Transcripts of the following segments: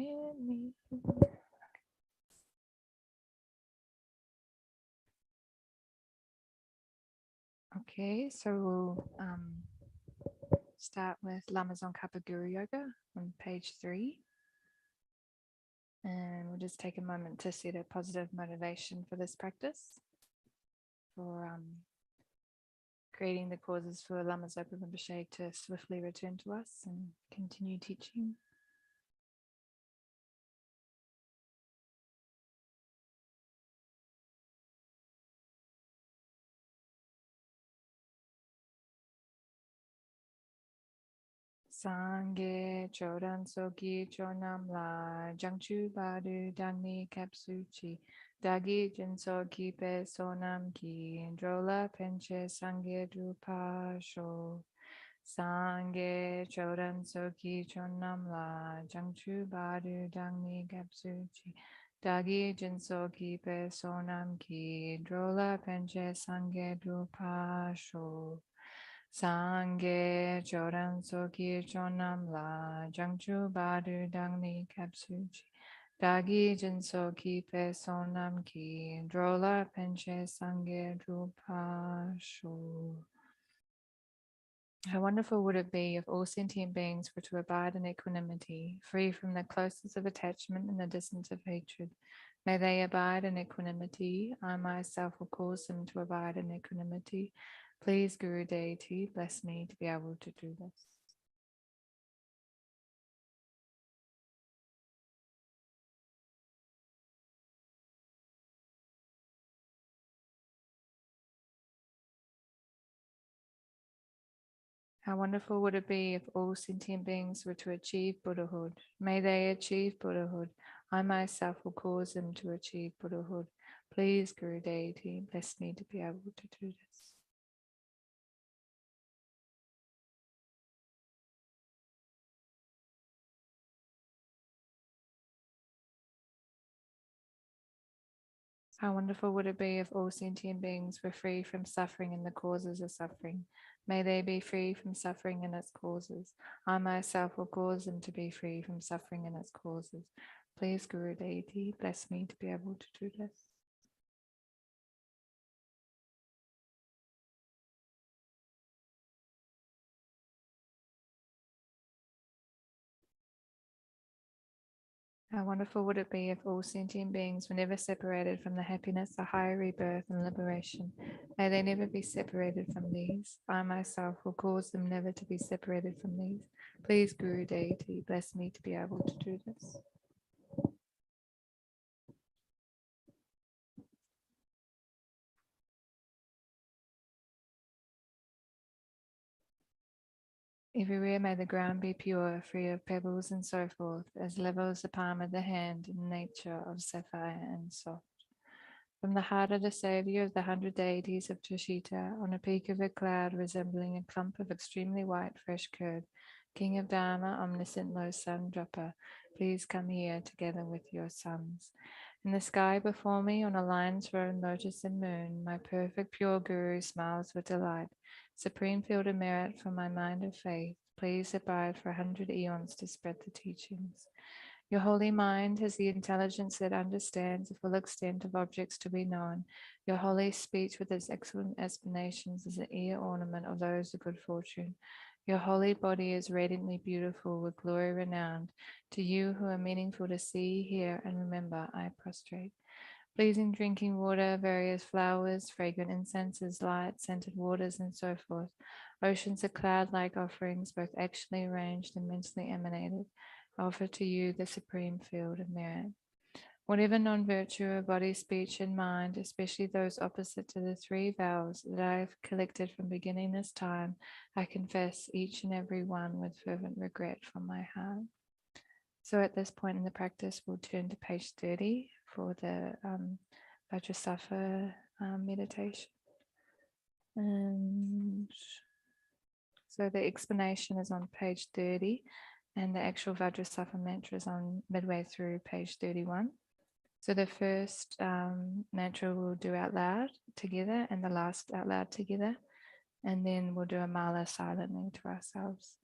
Okay, so we'll start with Lama Tsongkhapa Guru Yoga on page 3. And we'll just take a moment to set a positive motivation for this practice, for creating the causes for Lama Zopa Rinpoche to swiftly return to us and continue teaching. Sangye chodan soki chonam la jangchu badu dangni kapsuchi dagi jinso ki pe sonam ki drola penche sangye drupa sho. Sangye chodan soki chonam la jangchu badu dangni kapsuchi dagi jinso ki pe sonam ki drola penche sangye drupa sho. Sangye chodan soki chonam la jangchu badu dangni kapsuchi dagi jinso ki pe sonam ki drola penche sangye drupa sho. How wonderful would it be if all sentient beings were to abide in equanimity, free from the closeness of attachment and the distance of hatred. May they abide in equanimity. I myself will cause them to abide in equanimity. Please, Guru Deity, bless me to be able to do this. How wonderful would it be if all sentient beings were to achieve Buddhahood? May they achieve Buddhahood. I myself will cause them to achieve Buddhahood. Please, Guru Deity, bless me to be able to do this. How wonderful would it be if all sentient beings were free from suffering and the causes of suffering? May they be free from suffering and its causes. I myself will cause them to be free from suffering and its causes. Please, Guru Deity, bless me to be able to do this. How wonderful would it be if all sentient beings were never separated from the happiness, the higher rebirth, and liberation? May they never be separated from these. I myself will cause them never to be separated from these. Please, Guru Deity, bless me to be able to do this. Everywhere may the ground be pure, free of pebbles and so forth, as level as the palm of the hand in nature of sapphire and soft. From the heart of the Saviour of the 100 deities of Tushita, on a peak of a cloud resembling a clump of extremely white fresh curd, King of Dharma, omniscient low sun dropper, please come here together with your sons. In the sky before me, on a lion-throned lotus and moon, my perfect pure Guru smiles with delight. Supreme field of merit for my mind of faith, please abide for 100 eons to spread the teachings. Your holy mind has the intelligence that understands the full extent of objects to be known. Your holy speech with its excellent explanations is the ear ornament of those of good fortune. Your holy body is radiantly beautiful with glory renowned. To you who are meaningful to see, hear, and remember, I prostrate. Pleasing drinking water, various flowers, fragrant incenses, light, scented waters, and so forth. Oceans of cloud-like offerings, both actually arranged and mentally emanated, offer to you the supreme field of merit. Whatever non-virtue of body, speech, and mind, especially those opposite to the 3 vows that I have collected from beginning this time, I confess each and every one with fervent regret from my heart. So at this point in the practice, we'll turn to page 30 for the Vajrasattva meditation. And so the explanation is on page 30 and the actual Vajrasattva mantra is on midway through page 31. So the first mantra we'll do out loud together and the last out loud together. And then we'll do a mala silently to ourselves.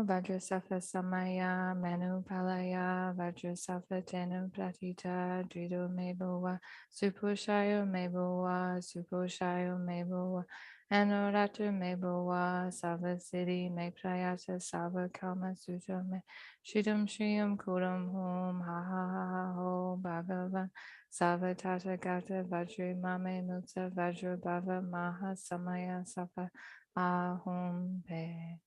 Vajrasattva Samaya Manu Palaya Vajrasattva Tenu Pratita Drido Mebowa Supushayo Mebowa Supushayo Mebowa Anoratu Mebowa Sava Siddhi Me Prayasa Sava Kama Sutra Me Shridam Shriyam Kuram Hom Ha Ha Ha Ha Ho Bhagavan Sava Tata Gata Vajri Mame Mutsa Vajra Bhava Maha Samaya Sava Ahom Pe.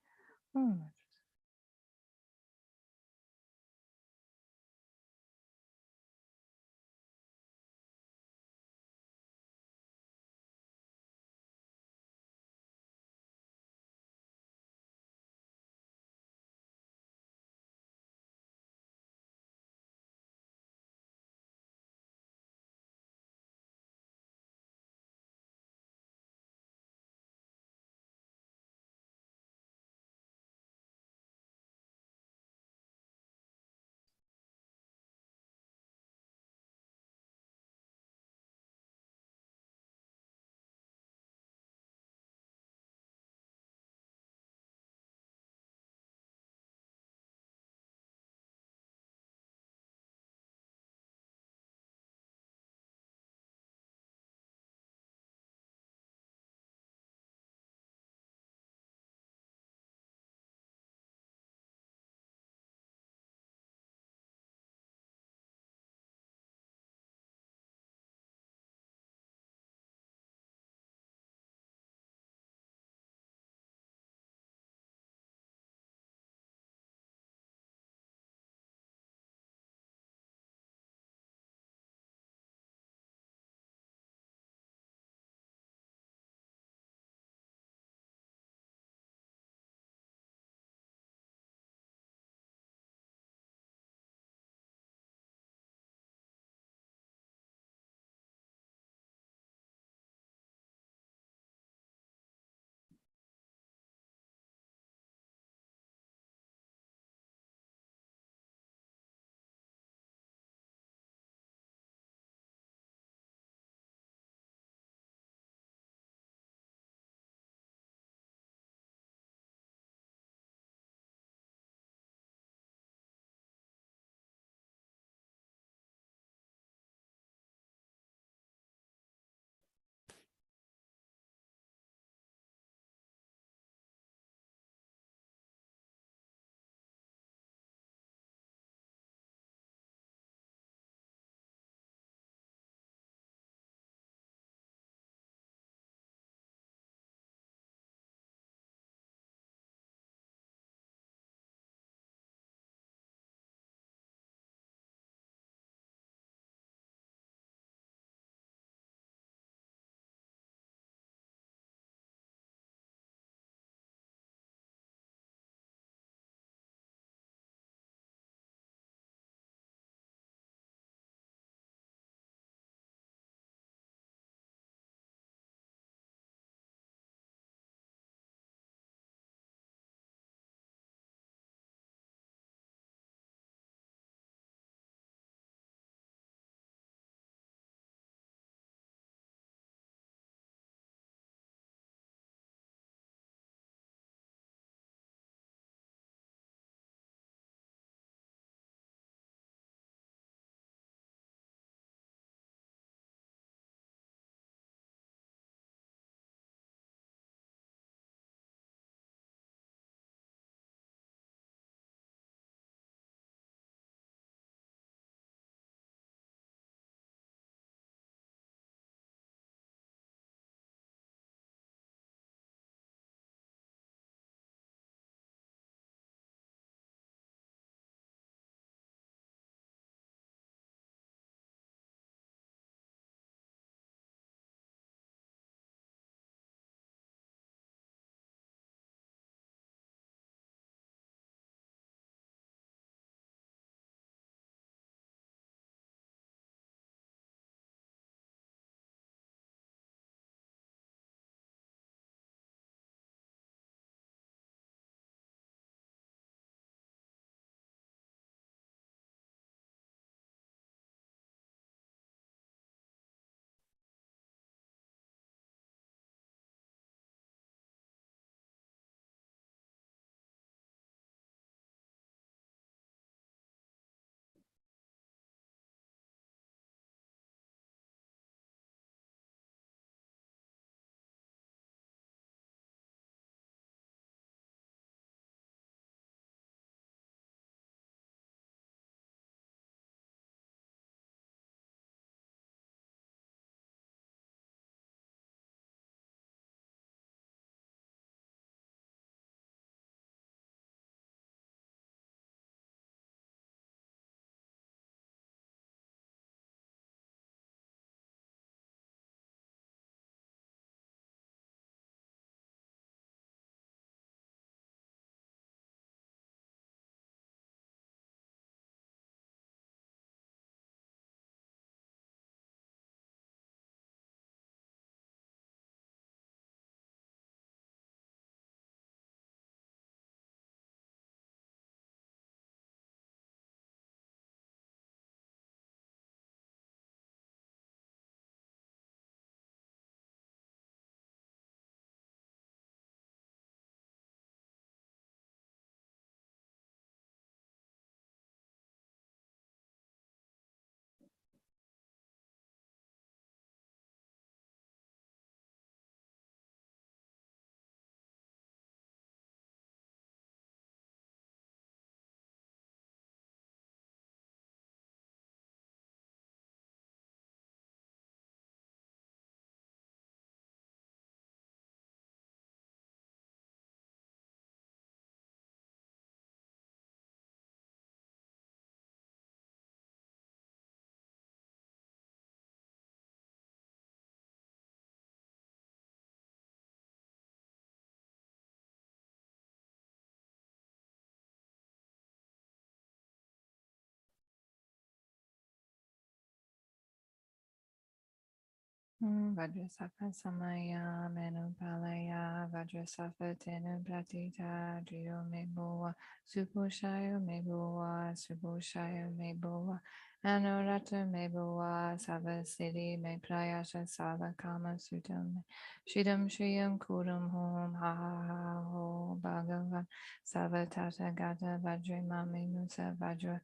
Vajrasattva samaya manupalaya Vajrasattva tenu pratita Driyo meboa Suposhayo meboa Suposhayo meboa Anorata meboa Sava siddhi me prayasha Sava kama sutam Shridam shriyam kuram hom Ha ha ha ho Bhagavan Sava tata gata Vajramami musa Vajra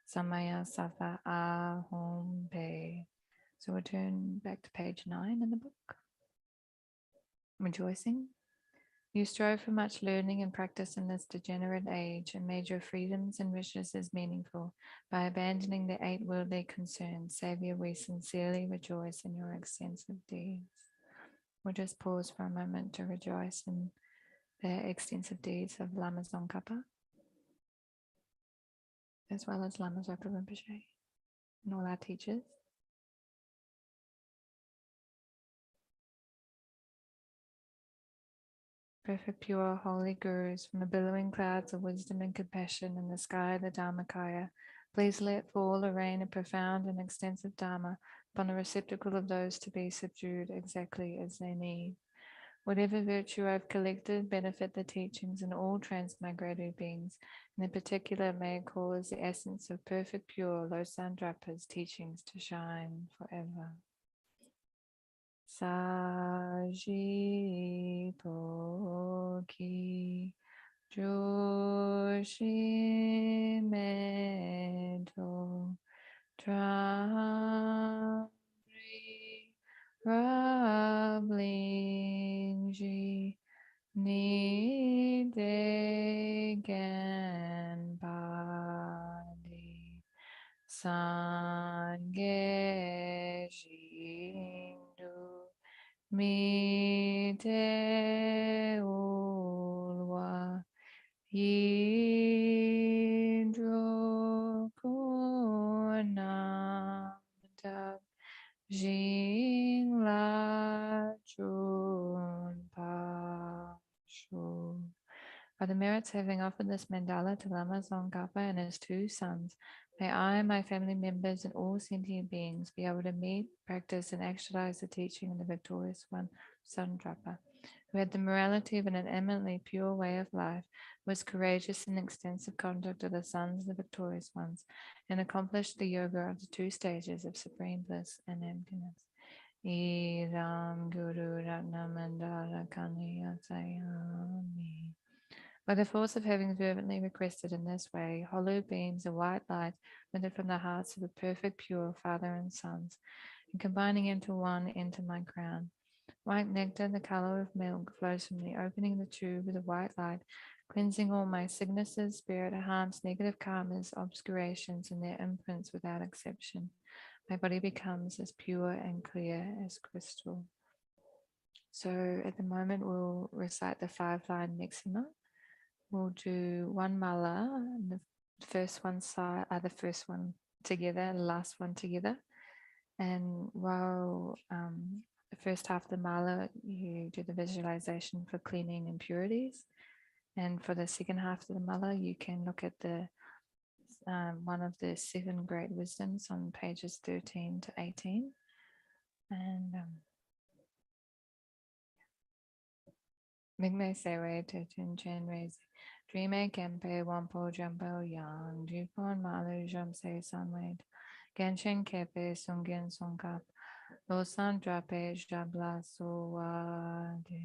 Samaya Sattva ahom pe. So we'll turn back to page 9 in the book. Rejoicing. You strove for much learning and practice in this degenerate age and made your freedoms and wishes as meaningful by abandoning the 8 worldly concerns. Savior, we sincerely rejoice in your extensive deeds. We'll just pause for a moment to rejoice in the extensive deeds of Lama Tsongkhapa, as well as Lama Zopa Rinpoche and all our teachers. Perfect, pure, holy gurus from the billowing clouds of wisdom and compassion in the sky of the Dharmakaya, please let fall a rain of profound and extensive Dharma upon the receptacle of those to be subdued exactly as they need. Whatever virtue I've collected, benefit the teachings and all transmigrated beings, and in particular may it cause the essence of perfect, pure Losang Drapa's teachings to shine forever. Saji Poki Joshi Medo Trabri Rablingji Nide Ganbadi Sange Jindu Mi te ulwa yidro kunam jing la chun pa shu. By the merits having offered this mandala to Lama Tsongkhapa and his 2 sons, may I, my family members, and all sentient beings be able to meet, practice, and actualize the teaching of the victorious one, Sandrapa, who had the morality of an eminently pure way of life, was courageous in extensive conduct of the sons of the victorious ones, and accomplished the yoga of the 2 stages of supreme bliss and emptiness. Idam Guru Ratna Mandala Kaniyatayami. By the force of having fervently requested in this way, hollow beams of white light went from the hearts of the perfect pure father and sons, and combining into one enter my crown. White nectar, the color of milk, flows from the opening of the tube with a white light, cleansing all my sicknesses, spirit harms, negative karmas, obscurations, and their imprints without exception. My body becomes as pure and clear as crystal. So at the moment, we'll recite the 5-line maxima. We'll do 1 mala, the first one together, and the last one together. And while the first half of the mala, you do the visualization for cleaning impurities. And for the second half of the mala, you can look at the one of the 7 great wisdoms on pages 13 to 18. And Migme Sewe Tetun Chen Rezi Dreame Kempe Wampo Jumbo Yang Jupon Malu Jumse Sanwed Genshin Kepe Sungen Songkap Losan Drape Jabla Sowa De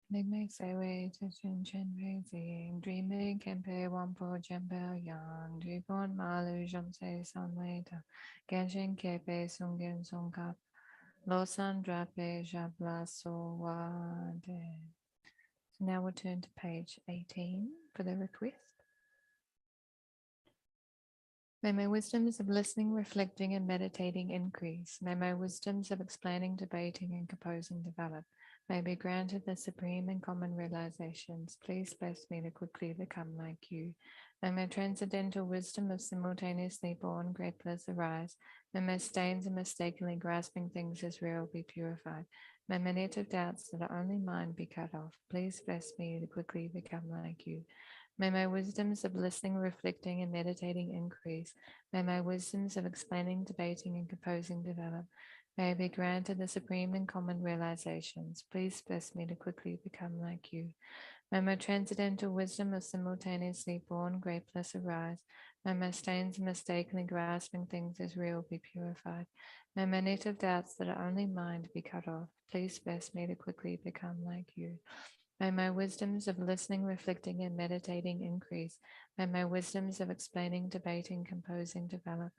Nigme Sewe Chen Chen Rei Zing Dreaming Kempe Wampo Jempe Yang Dripon Malu Jomse Sanwei Ta Genshin Kepe Sungen Tsongkhapa Losan Drape Jabla Sowade. So now we'll turn to page 18 for the request. May my wisdoms of listening, reflecting, and meditating increase. May my wisdoms of explaining, debating, and composing develop. May be granted the supreme and common realizations. Please bless me to quickly become like you. May my transcendental wisdom of simultaneously born great bliss arise. May my stains and mistakenly grasping things as real be purified. May my net of doubts that are only mine be cut off. Please bless me to quickly become like you. May my wisdoms of listening, reflecting, and meditating increase. May my wisdoms of explaining, debating, and composing develop. May I be granted the supreme and common realizations. Please bless me to quickly become like you. May my transcendental wisdom of simultaneously born great bliss arise. May my stains and mistakenly grasping things as real be purified. May my net of doubts that are only mind be cut off. Please bless me to quickly become like you. May my wisdoms of listening, reflecting, and meditating increase. May my wisdoms of explaining, debating, composing develop.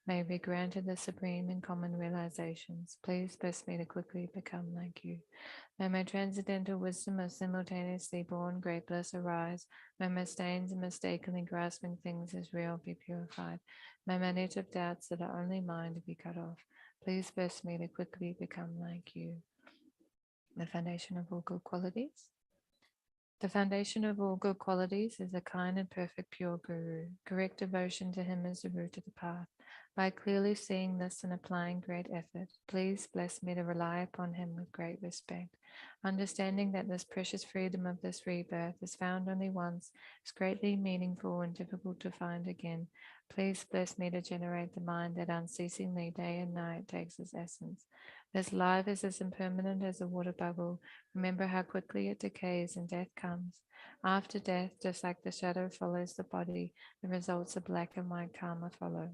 May I be granted the supreme and common realizations. Please bless me to quickly become like you. May my transcendental wisdom of simultaneously born great bliss arise. May my stains and mistakenly grasping things as real be purified. May my net of doubts that are only mine be cut off. Please bless me to quickly become like you. The foundation of all good qualities. The foundation of all good qualities is a kind and perfect pure Guru. Correct devotion to him is the root of the path. By clearly seeing this and applying great effort, please bless me to rely upon him with great respect. Understanding that this precious freedom of this rebirth is found only once is greatly meaningful and difficult to find again. Please bless me to generate the mind that unceasingly day and night takes its essence. This life is as impermanent as a water bubble. Remember how quickly it decays and death comes. After death, just like the shadow follows the body, the results of black and white karma follow.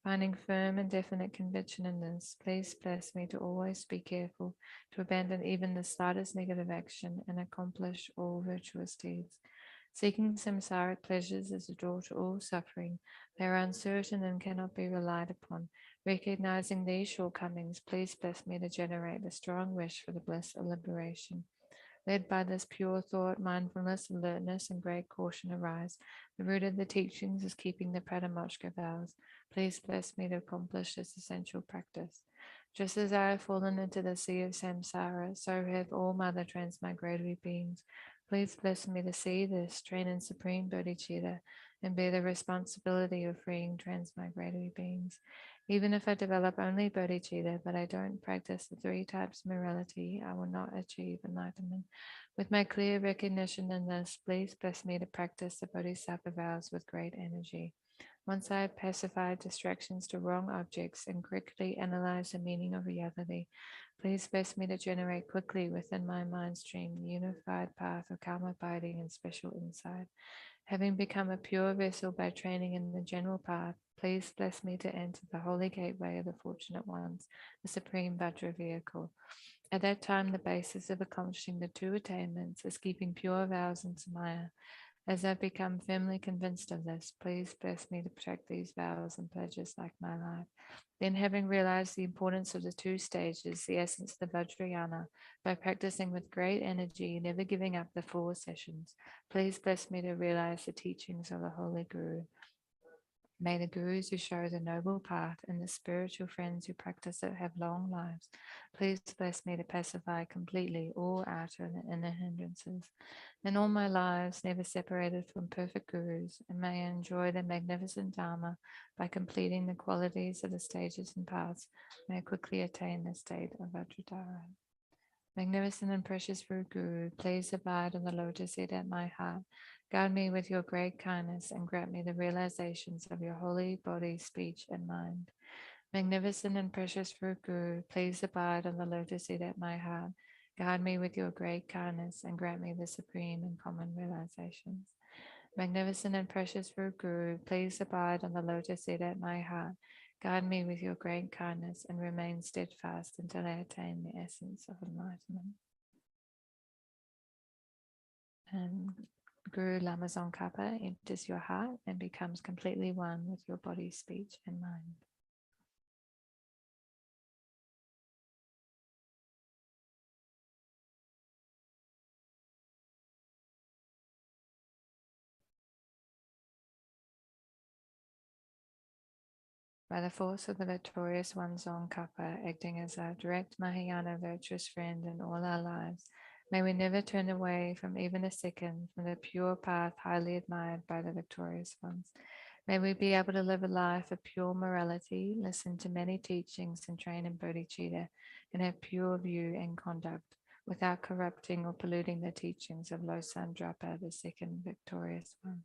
Finding firm and definite conviction in this, please bless me to always be careful to abandon even the slightest negative action and accomplish all virtuous deeds. Seeking samsaric pleasures is a door to all suffering. They are uncertain and cannot be relied upon. Recognizing these shortcomings, please bless me to generate a strong wish for the bliss of liberation. Led by this pure thought, mindfulness, alertness, and great caution arise. The root of the teachings is keeping the Pratamoksha vows. Please bless me to accomplish this essential practice. Just as I have fallen into the sea of samsara, so have all mother transmigratory beings. Please bless me to see this, train in supreme bodhicitta, and bear the responsibility of freeing transmigratory beings. Even if I develop only bodhicitta, but I don't practice the three types of morality, I will not achieve enlightenment. With my clear recognition in this, please bless me to practice the bodhisattva vows with great energy. Once I have pacified distractions to wrong objects and correctly analyzed the meaning of reality, please bless me to generate quickly within my mind stream the unified path of karma binding and special insight. Having become a pure vessel by training in the general path, please bless me to enter the holy gateway of the fortunate ones, the supreme Vajra vehicle. At that time, the basis of accomplishing the two attainments is keeping pure vows in Samaya. As I've become firmly convinced of this, please bless me to protect these vows and pledges like my life. Then, having realized the importance of the two stages, the essence of the Vajrayana, by practicing with great energy, never giving up the 4 sessions, please bless me to realize the teachings of the Holy Guru. May the gurus who show the noble path and the spiritual friends who practice it have long lives. Please bless me to pacify completely all outer and inner hindrances. In all my lives, never separated from perfect gurus, and may I enjoy the magnificent Dharma by completing the qualities of the stages and paths, may I quickly attain the state of Vajradhara. Magnificent and precious Guru, please abide on the lotus seat at my heart. Guide me with your great kindness and grant me the realizations of your holy body, speech, and mind. Magnificent and precious Guru, please abide on the lotus seat at my heart. Guide me with your great kindness and grant me the supreme and common realizations. Magnificent and precious Guru, please abide on the lotus seat at my heart. Guide me with your great kindness and remain steadfast until I attain the essence of enlightenment. And Guru Lama Tsongkhapa enters your heart and becomes completely one with your body, speech, and mind. By the force of the victorious one Tsongkhapa, acting as our direct Mahayana virtuous friend in all our lives, may we never turn away from even a second from the pure path highly admired by the victorious ones. May we be able to live a life of pure morality, listen to many teachings and train in bodhicitta, and have pure view and conduct, without corrupting or polluting the teachings of Losang Drapa, the second victorious one.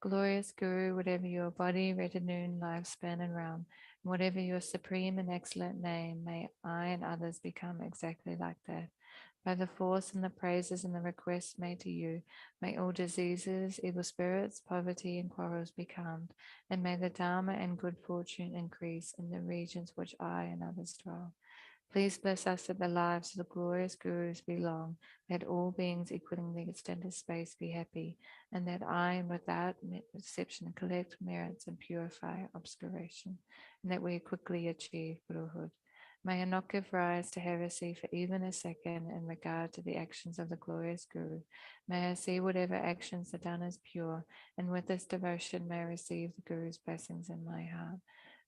Glorious Guru, whatever your body, retinue, lifespan, and realm, and whatever your supreme and excellent name, may I and others become exactly like that. By the force and the praises and the requests made to you, may all diseases, evil spirits, poverty, and quarrels be calmed, and may the Dharma and good fortune increase in the regions which I and others dwell. Please bless us that the lives of the glorious Gurus be long, that all beings equaling the extended space be happy, and that I, without exception, collect merits and purify obscuration, and that we quickly achieve Buddhahood. May I not give rise to heresy for even a second in regard to the actions of the glorious Guru. May I see whatever actions are done as pure, and with this devotion may I receive the Guru's blessings in my heart.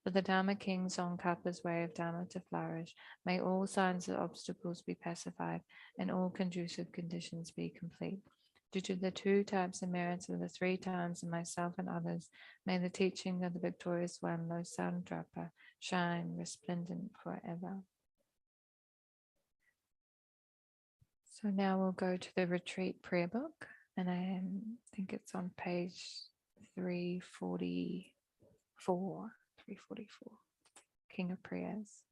For the Dharma King Tsongkhapa's way of Dharma to flourish, may all signs of obstacles be pacified and all conducive conditions be complete. Due to the two types of merits of the three times in myself and others, may the teaching of the victorious one, Losang Drapa, shine resplendent forever. So now we'll go to the retreat prayer book, and I think it's on page 344. 344. King of Prayers.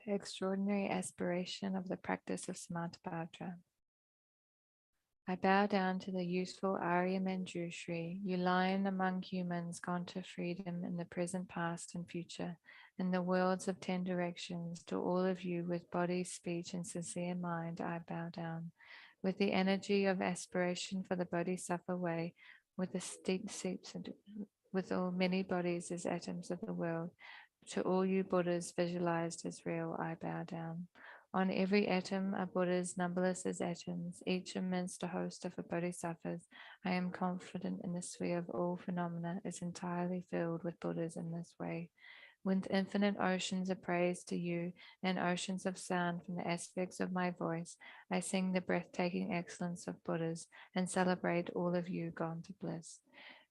The extraordinary aspiration of the practice of Samatapatra. I bow down to the useful Arya Manjushri, you lion among humans gone to freedom in the present, past, and future, in the worlds of 10 directions. To all of you with body, speech, and sincere mind, I bow down. With the energy of aspiration for the Bodhisattva way, with the steep seeps and with all many bodies as atoms of the world, to all you Buddhas visualized as real, I bow down. On every atom are Buddhas, numberless as atoms, each amidst a host of bodhisattvas. I am confident in the sphere of all phenomena is entirely filled with Buddhas in this way. With infinite oceans of praise to you and oceans of sound from the aspects of my voice, I sing the breathtaking excellence of Buddhas and celebrate all of you gone to bliss.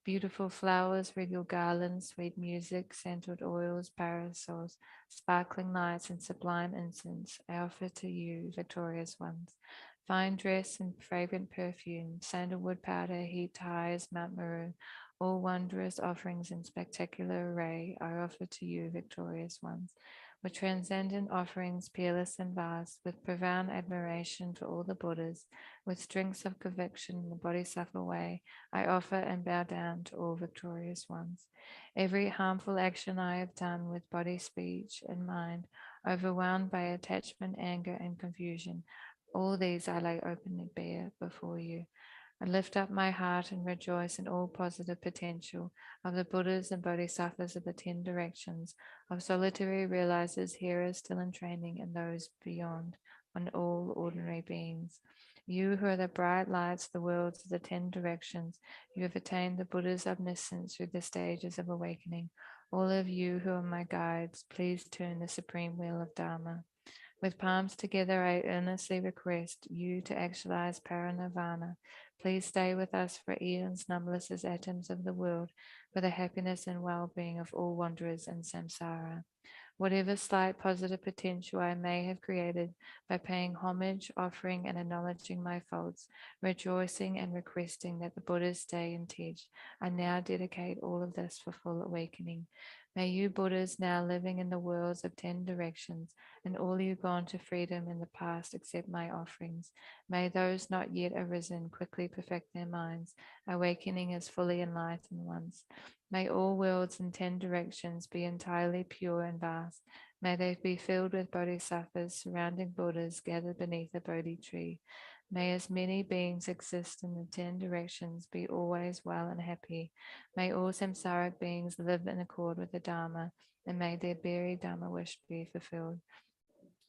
Beautiful flowers, regal garlands, sweet music, scented oils, parasols, sparkling lights, and sublime incense I offer to you, victorious ones. Fine dress and fragrant perfume, sandalwood powder heaped high as Mount Meru, all wondrous offerings in spectacular array I offer to you, victorious ones. With transcendent offerings, peerless and vast, with profound admiration for all the Buddhas, with strengths of conviction in the Bodhisattva way, I offer and bow down to all victorious ones. Every harmful action I have done with body, speech, and mind, overwhelmed by attachment, anger, and confusion, all these I lay openly bare before you. I lift up my heart and rejoice in all positive potential of the Buddhas and Bodhisattvas of the 10 directions, of solitary realizers, hearers still in training, and those beyond, on all ordinary beings. You who are the bright lights of the worlds of the 10 directions, you have attained the Buddha's omniscience through the stages of awakening. All of you who are my guides, please turn the supreme wheel of Dharma. With palms together, I earnestly request you to actualize parinirvana. Please stay with us for eons, numberless as atoms of the world, for the happiness and well-being of all wanderers in samsara. Whatever slight positive potential I may have created by paying homage, offering, and acknowledging my faults, rejoicing and requesting that the Buddhas stay and teach, I now dedicate all of this for full awakening. May you Buddhas now living in the worlds of 10 directions, and all you gone to freedom in the past accept my offerings. May those not yet arisen quickly perfect their minds, awakening as fully enlightened ones. May all worlds in 10 directions be entirely pure and vast. May they be filled with bodhisattvas surrounding Buddhas gathered beneath a Bodhi tree. May as many beings exist in the 10 directions be always well and happy. May all samsaric beings live in accord with the Dharma, and may their buried Dharma wish be fulfilled.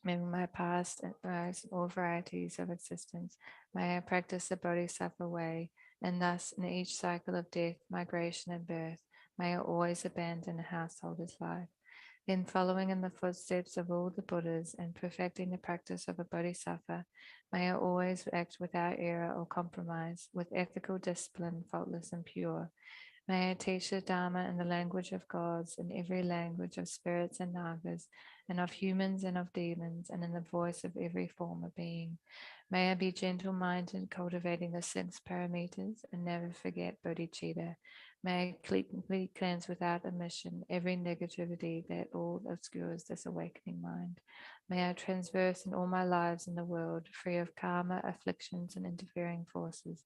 May my past and rise in all varieties of existence. May I practice the Bodhisattva way, and thus in each cycle of death, migration, and birth, may I always abandon a householder's life. Then, following in the footsteps of all the Buddhas and perfecting the practice of a Bodhisattva, may I always act without error or compromise, with ethical discipline, faultless and pure. May I teach the Dharma in the language of gods, in every language of spirits and nagas, and of humans and of demons, and in the voice of every form of being. May I be gentle-minded, cultivating the 6 paramitas, and never forget bodhicitta. May I completely cleanse without omission every negativity that all obscures this awakening mind. May I transverse in all my lives in the world, free of karma, afflictions, and interfering forces.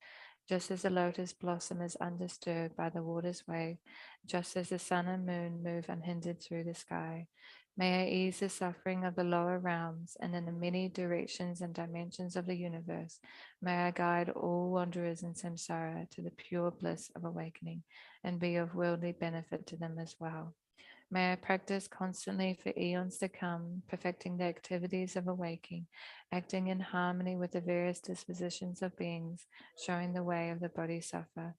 Just as the lotus blossom is undisturbed by the water's wave, just as the sun and moon move unhindered through the sky. May I ease the suffering of the lower realms, and in the many directions and dimensions of the universe, may I guide all wanderers in samsara to the pure bliss of awakening, and be of worldly benefit to them as well. May I practice constantly for eons to come, perfecting the activities of awaking, acting in harmony with the various dispositions of beings, showing the way of the Bodhisattva.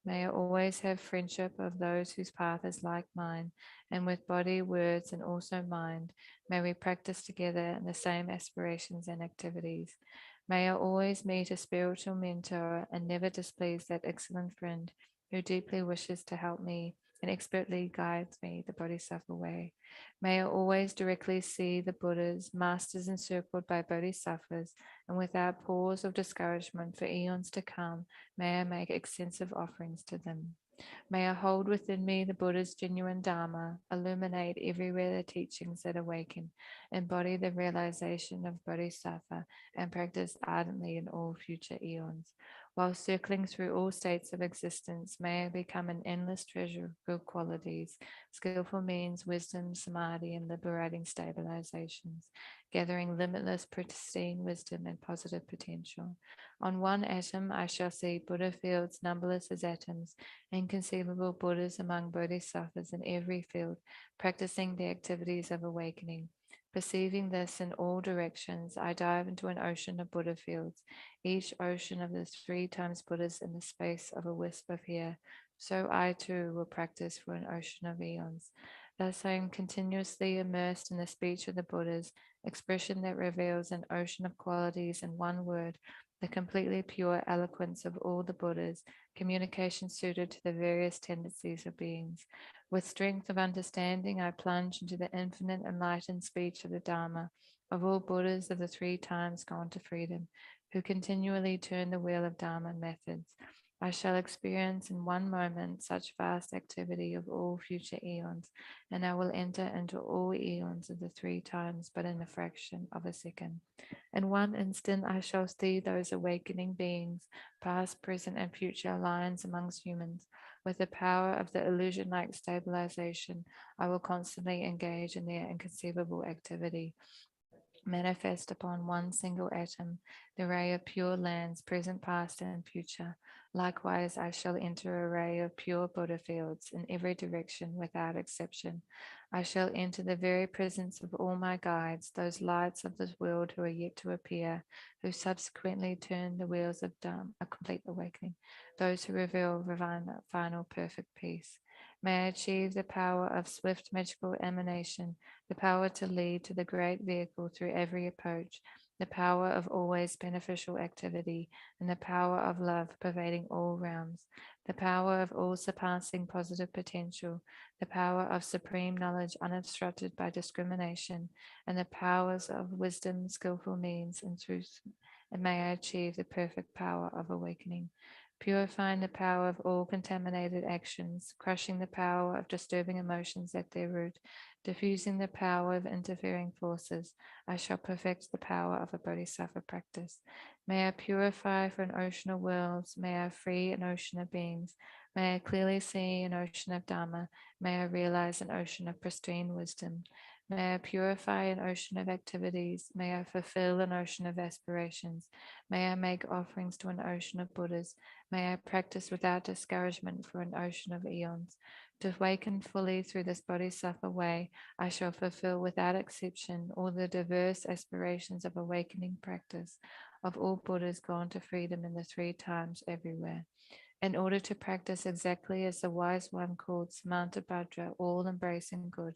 May I always have friendship of those whose path is like mine, and with body, words, and also mind, may we practice together in the same aspirations and activities. May I always meet a spiritual mentor and never displease that excellent friend who deeply wishes to help me and expertly guides me the Bodhisattva way. May I always directly see the Buddhas, masters encircled by Bodhisattvas, and without pause or discouragement for eons to come, may I make extensive offerings to them. May I hold within me the Buddha's genuine Dharma, illuminate everywhere the teachings that awaken, embody the realization of Bodhisattva, and practice ardently in all future eons. While circling through all states of existence, may I become an endless treasure of good qualities, skillful means, wisdom, samadhi, and liberating stabilizations, gathering limitless, pristine wisdom and positive potential. On one atom, I shall see Buddha fields numberless as atoms, inconceivable Buddhas among bodhisattvas in every field, practicing the activities of awakening. Perceiving this in all directions, I dive into an ocean of Buddha fields, each ocean of the 3 times Buddhas in the space of a wisp of hair. So I too will practice for an ocean of eons. Thus I am continuously immersed in the speech of the Buddhas, expression that reveals an ocean of qualities in one word, the completely pure eloquence of all the Buddhas, communication suited to the various tendencies of beings. With strength of understanding, I plunge into the infinite enlightened speech of the Dharma, of all Buddhas of the 3 times gone to freedom, who continually turn the wheel of Dharma methods. I shall experience in one moment such vast activity of all future eons, and I will enter into all eons of the 3 times, but in a fraction of a second. In one instant, I shall see those awakening beings, past, present, and future alliance amongst humans. With the power of the illusion like stabilization, I will constantly engage in their inconceivable activity, manifest upon one single atom, the ray of pure lands, present, past, and future. Likewise, I shall enter a ray of pure Buddha fields in every direction without exception. I shall enter the very presence of all my guides, those lights of this world who are yet to appear, who subsequently turn the wheels of Dharma, a complete awakening, those who reveal final perfect peace. May I achieve the power of swift magical emanation, the power to lead to the great vehicle through every approach, the power of always beneficial activity, and the power of love pervading all realms, the power of all surpassing positive potential, the power of supreme knowledge unobstructed by discrimination, and the powers of wisdom, skillful means, and truth. And may I achieve the perfect power of awakening, purifying the power of all contaminated actions, crushing the power of disturbing emotions at their root, diffusing the power of interfering forces. I shall perfect the power of a bodhisattva practice. May I purify for an ocean of worlds. May I free an ocean of beings. May I clearly see an ocean of Dharma. May I realize an ocean of pristine wisdom. May I purify an ocean of activities. May I fulfill an ocean of aspirations. May I make offerings to an ocean of Buddhas. May I practice without discouragement for an ocean of eons. To awaken fully through this bodhisattva way, I shall fulfill without exception all the diverse aspirations of awakening practice of all Buddhas gone to freedom in the 3 times everywhere. In order to practice exactly as the wise one called Samantabhadra, all-embracing good,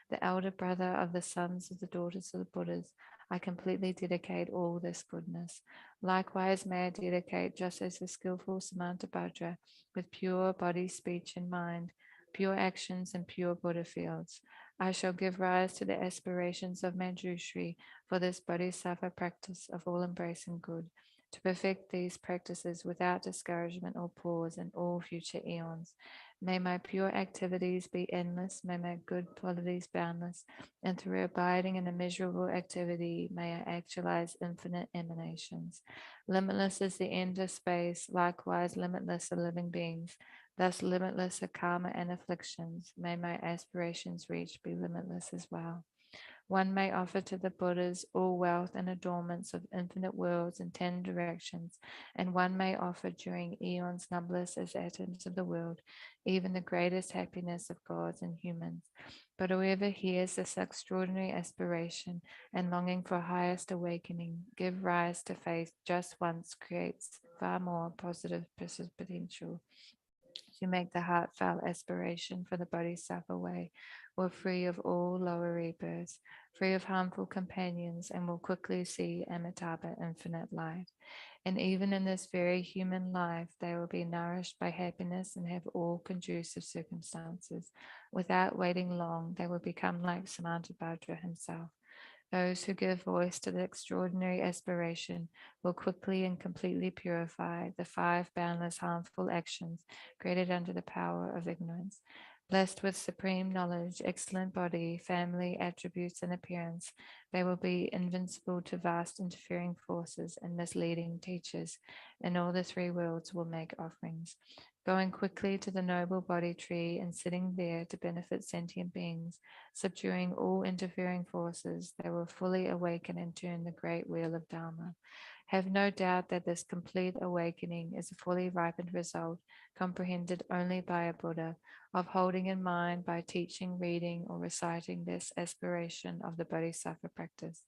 the elder brother of the sons of the daughters of the Buddhas, I completely dedicate all this goodness. Likewise may I dedicate, just as the skillful Samantabhadra, with pure body, speech, and mind, pure actions, and pure Buddha fields. I shall give rise to the aspirations of Manjushri for this bodhisattva practice of all-embracing good, to perfect these practices without discouragement or pause in all future eons. May my pure activities be endless, may my good qualities boundless, and through abiding in immeasurable activity, may I actualize infinite emanations. Limitless is the end of space, likewise limitless are living beings. Thus limitless are karma and afflictions. May my aspirations reach be limitless as well. One may offer to the Buddhas all wealth and adornments of infinite worlds in 10 directions, and one may offer during eons numberless as atoms of the world, even the greatest happiness of gods and humans. But whoever hears this extraordinary aspiration and longing for highest awakening, give rise to faith just once, creates far more positive potential to make the heartfelt aspiration for the bodhisattva way, will free of all lower rebirths, free of harmful companions, and will quickly see Amitabha infinite light. And even in this very human life, they will be nourished by happiness and have all conducive circumstances. Without waiting long, they will become like Samantabhadra himself. Those who give voice to the extraordinary aspiration will quickly and completely purify the 5 boundless harmful actions created under the power of ignorance. Blessed with supreme knowledge, excellent body, family, attributes, and appearance, they will be invincible to vast interfering forces and misleading teachers, and all the 3 worlds will make offerings. Going quickly to the noble body tree and sitting there to benefit sentient beings, subduing all interfering forces, they will fully awaken and turn the great wheel of Dharma. Have no doubt that this complete awakening is a fully ripened result, comprehended only by a Buddha, of holding in mind by teaching, reading, or reciting this aspiration of the Bodhisattva practice.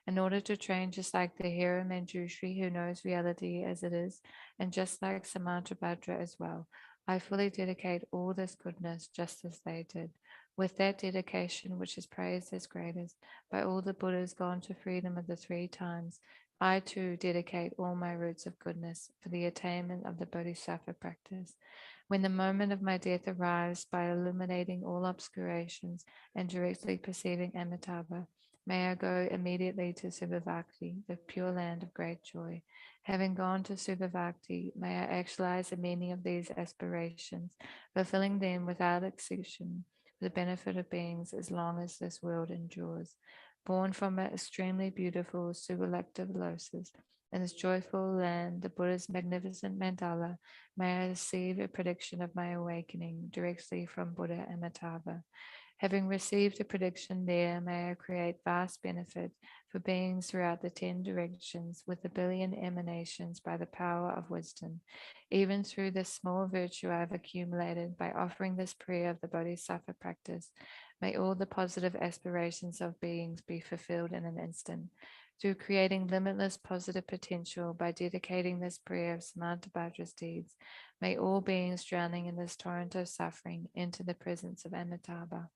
In order to train just like the hero Manjushri who knows reality as it is, and just like Samantabhadra as well, I fully dedicate all this goodness just as they did. With that dedication, which is praised as greatest by all the Buddhas gone to freedom of the 3 times, I too dedicate all my roots of goodness for the attainment of the Bodhisattva practice. When the moment of my death arrives, by illuminating all obscurations and directly perceiving Amitabha, may I go immediately to Subhavakti, the pure land of great joy. Having gone to Subhavakti, may I actualize the meaning of these aspirations, fulfilling them without exception for the benefit of beings as long as this world endures. Born from an extremely beautiful Subalakta in this joyful land, the Buddha's magnificent mandala, may I receive a prediction of my awakening directly from Buddha Amitabha. Having received a prediction there, may I create vast benefit for beings throughout the 10 directions with a billion emanations by the power of wisdom. Even through this small virtue I have accumulated by offering this prayer of the Bodhisattva practice, may all the positive aspirations of beings be fulfilled in an instant. Through creating limitless positive potential by dedicating this prayer of Samantabhadra's deeds, may all beings drowning in this torrent of suffering enter the presence of Amitabha.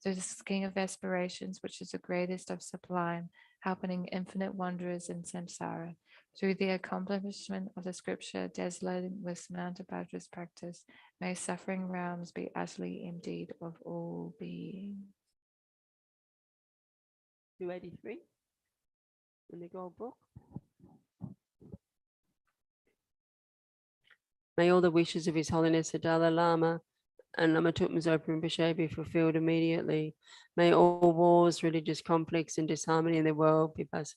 Through this king of aspirations, which is the greatest of sublime, helping infinite wanderers in samsara, through the accomplishment of the scripture desolating with Samantabhadra's practice, may suffering realms be utterly emptied of all being. 283 in the Gold Book. May all the wishes of His Holiness the Dalai Lama and Lama Zopa Rinpoche be fulfilled immediately. May all wars, religious conflicts, and disharmony in the world be passed,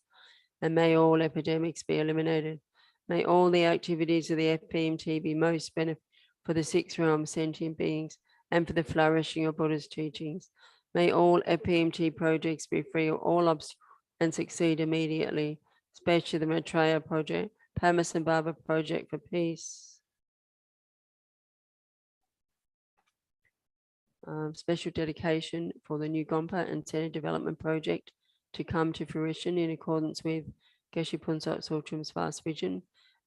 and may all epidemics be eliminated. May all the activities of the FPMT be most beneficial for the 6th realm sentient beings and for the flourishing of Buddha's teachings. May all FPMT projects be free of all obstacles and succeed immediately, especially the Maitreya project, Padmasambhava project for peace. Special dedication for the new Gompa and Center Development Project to come to fruition in accordance with Geshe Punsat Tsultrim's vast vision,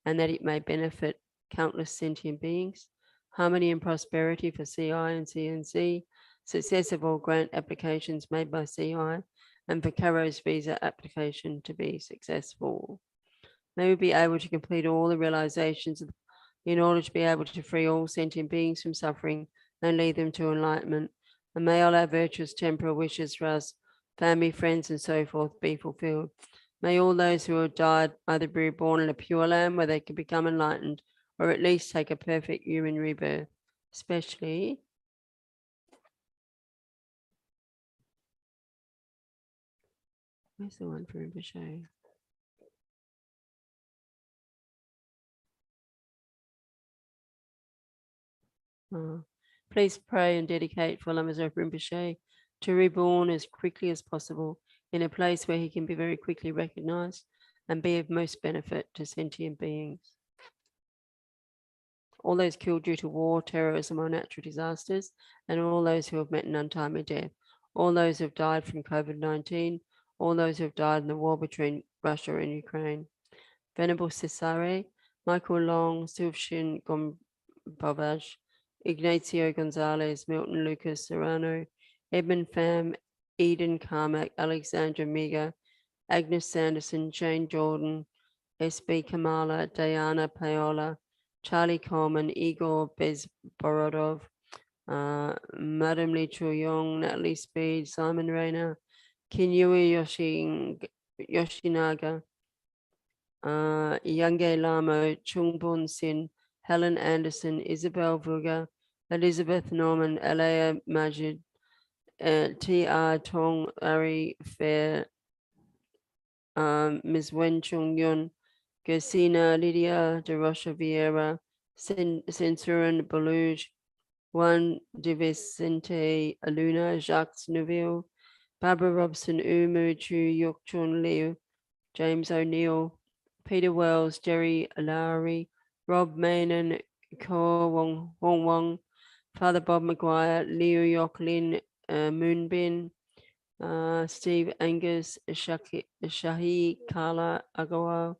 and that it may benefit countless sentient beings. Harmony and prosperity for CI and CNC, success of all grant applications made by CI, and for Caro's visa application to be successful. May we be able to complete all the realizations in order to be able to free all sentient beings from suffering and lead them to enlightenment. And may all our virtuous temporal wishes for us, family, friends, and so forth be fulfilled. May all those who have died either be reborn in a pure land where they can become enlightened, or at least take a perfect human rebirth, especially where's the one for Rinpoche? Please pray and dedicate for Lama Zopa Rinpoche to reborn as quickly as possible in a place where he can be very quickly recognized and be of most benefit to sentient beings. All those killed due to war, terrorism, or natural disasters, and all those who have met an untimely death, all those who have died from COVID-19, all those who have died in the war between Russia and Ukraine. Venerable Cesare, Michael Long, Silvshin Gombovage, Ignacio Gonzalez, Milton Lucas Serrano, Edmund Pham, Eden Carmack, Alexandra Miga, Agnes Sanderson, Jane Jordan, SB Kamala, Diana Paola, Charlie Coleman, Igor Bezborodov, Madam Lee Chuyong, Natalie Speed, Simon Rayner, Kinyui Yoshinaga, Yange Lamo, Chungbun Sin, Helen Anderson, Isabel Vuga, Elizabeth Norman, Alea Majid, T.R. Tong Ari Fair, Ms. Wen Chung Yun, Gersina Lydia de Rocha Vieira, Censuran Beluge, Juan de Vicente Aluna, Jacques Neuville, Barbara Robson, Umu Chu, Yok Chun Liu, James O'Neill, Peter Wells, Jerry Lowry, Rob Manon, Ko Wong Wong, Father Bob McGuire, Leo Yok Lin, Moonbin, Steve Angus, Shahi Kala Agawal,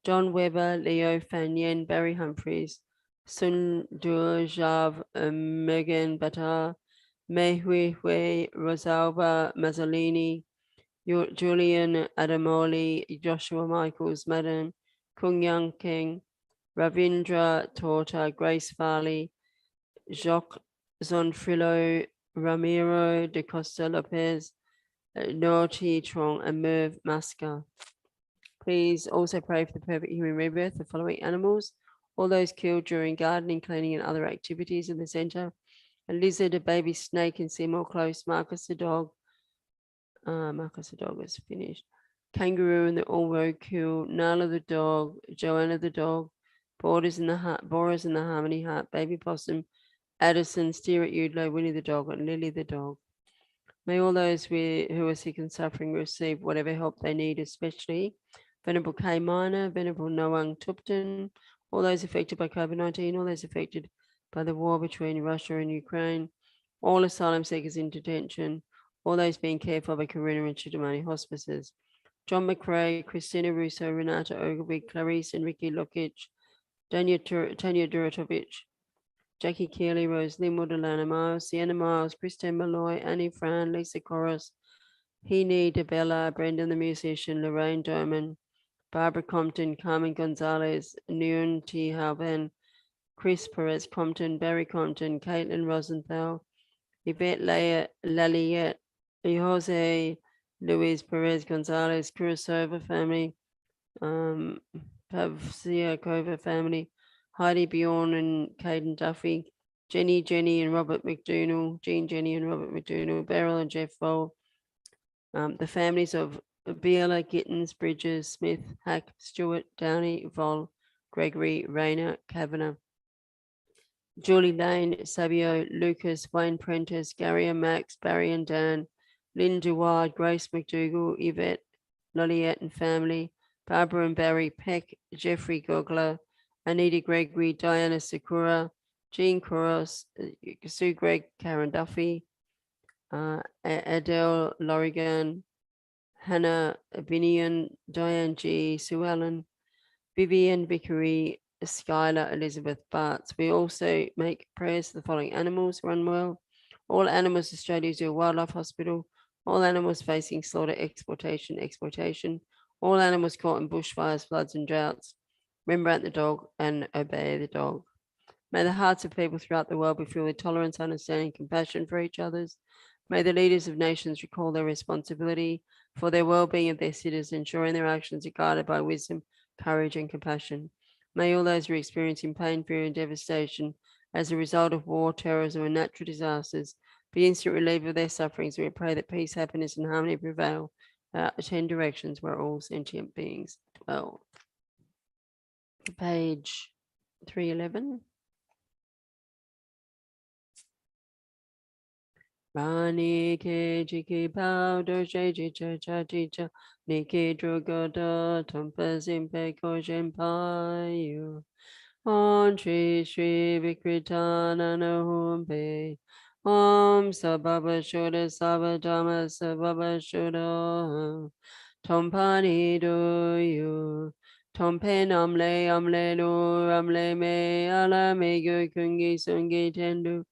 John Weber, Leo Fan Yen, Barry Humphries, Sun Durjav, Megan Batar, Mei Hui Hui, Rosalba Mazzolini, Julian Adamoli, Joshua Michaels, Madam Kung Yang King, Ravindra Torta, Grace Farley, Jacques Zonfrillo, Ramiro de Costa Lopez, Norti Trong, and Merv Maska. Please also pray for the perfect human rebirth of the following animals: all those killed during gardening, cleaning, and other activities in the center: a lizard, a baby snake, and Seymour Close, Marcus the dog. Marcus the dog is finished. Kangaroo and the all road kill, Nala the dog, Joanna the dog, Boris in the Harmony Heart, Baby Possum, Addison, Steer at Udlow, Winnie the dog, and Lily the dog. May all those who are sick and suffering receive whatever help they need, especially Venerable K. Minor, Venerable Noang Tupton, all those affected by COVID-19, all those affected by the war between Russia and Ukraine, all asylum seekers in detention, all those being cared for by Karuna and Chudamani hospices, John McRae, Christina Russo, Renata Ogilvie, Clarice and Ricky Lokic, Tanya Duratovich, Jackie Keeley, Rose Linwood, Alana Miles, Sienna Miles, Christine Malloy, Annie Fran, Lisa Corris, Heaney DeBella, Brendan the musician, Lorraine Doman, Barbara Compton, Carmen Gonzalez, Noon T. Halvan, Chris Perez Compton, Barry Compton, Caitlin Rosenthal, Yvette Laliette, Jose Luis Perez Gonzalez, Kurosova family, Pavsiakova family, Heidi Bjorn and Caden Duffy, Jenny and Robert McDougall, Jean, Jenny and Robert McDougall, Beryl and Jeff Vol, the families of Biela, Gittins, Bridges, Smith, Hack, Stewart, Downey, Vol, Gregory, Rayner, Kavanagh, Julie Lane, Sabio, Lucas, Wayne Prentice, Gary and Max, Barry and Dan, Lynn Deward, Grace McDougall, Yvette, Loliette and family, Barbara and Barry Peck, Jeffrey Gogler, Anita Gregory, Diana Sakura, Jean Koros, Sue Greg, Karen Duffy, Adele Lorigan, Hannah Binion, Diane G, Sue Ellen, Vivian Vickery, Skylar Elizabeth Bartz. We also make prayers for the following animals run well. All Animals Australia Zoo Wildlife Hospital, all animals facing slaughter, exploitation, all animals caught in bushfires, floods and droughts. Rembrandt the dog and Obey the dog. May the hearts of people throughout the world be filled with tolerance, understanding, compassion for each others. May the leaders of nations recall their responsibility for their well-being of their citizens, ensuring their actions are guided by wisdom, courage, and compassion. May all those who are experiencing pain, fear, and devastation as a result of war, terrorism, and natural disasters be instant relief of their sufferings. We pray that peace, happiness, and harmony prevail throughout the 10 directions where all sentient beings dwell. Page 311. Rani ke jiki pao do ji cha cha ji cha niki drugo da tumpa zimpe ko yu on tri shri vikritana na humpe om sababa shuddha sabadama sababa shuddha tompani do yu tompe amle lu me ala me gu kungi sungi tendu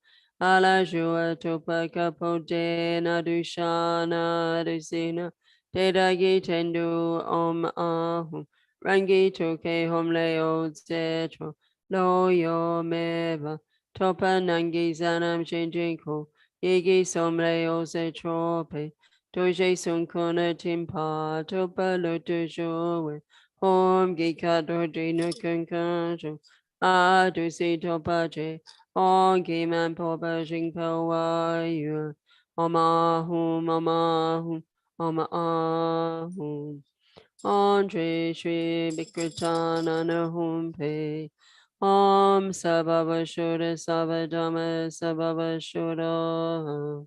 ala jua topa kapote na dushana dusina dedagi tendu om ahum rangi toke homle old setro lo yo meva topa nangi zanam shinjinko yigi somle o setrope doje sunkona timpa topa lotu jowe hom gika doji nukankanjo adusi topa je on man popa jing po wa yu omahum on tre shri bikritana na humpe om sababa shuddha sabadama sababa shuddha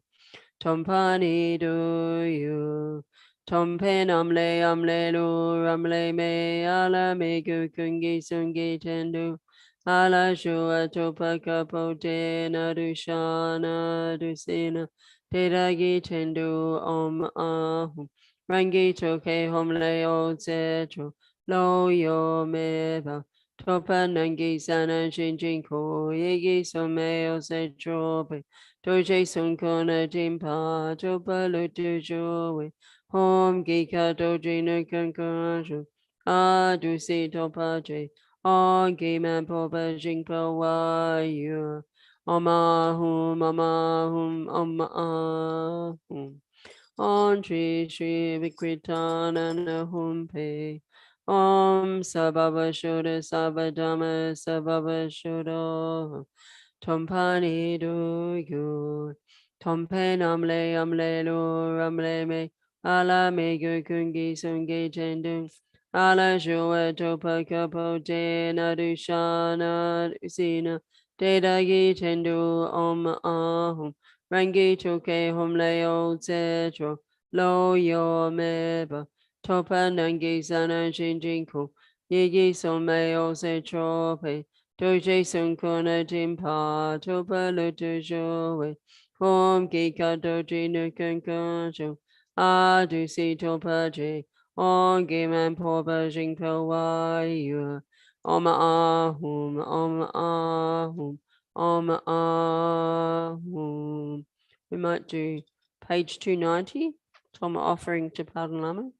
tompani do you tompe amle lu ramle me ala me gu kungi sungi tendu ala shua topa kapote na dushana dusina dedagi tendu om ahum rangi toke homle o zetro lo yo meva topa nangi sana shinjinko yegi some o setrope doje sunkona dimpa topa lutu jowe hom gika doji nukankanjo adusi topa je on man popa jingpa wa yu omahum on tri shri vikritana na humpe om sababa shuddha sabadama sababa shuddha tompani do yu tompe amle lu ramle me ala me gu kungi sungi tendu ala shua topa kapote na dushana dusina dedagi tendu om ahum rangi toke homle old setro lo yo meba topa nangi sana shinjinku yigi some o setrope doje sunkona timpa topa lutu jowe hom gika doji nukankanjo adusi topa je on man popa jingpo wa yu om ahum om ahum. We might do page 290, Tom offering to Pardon Lama.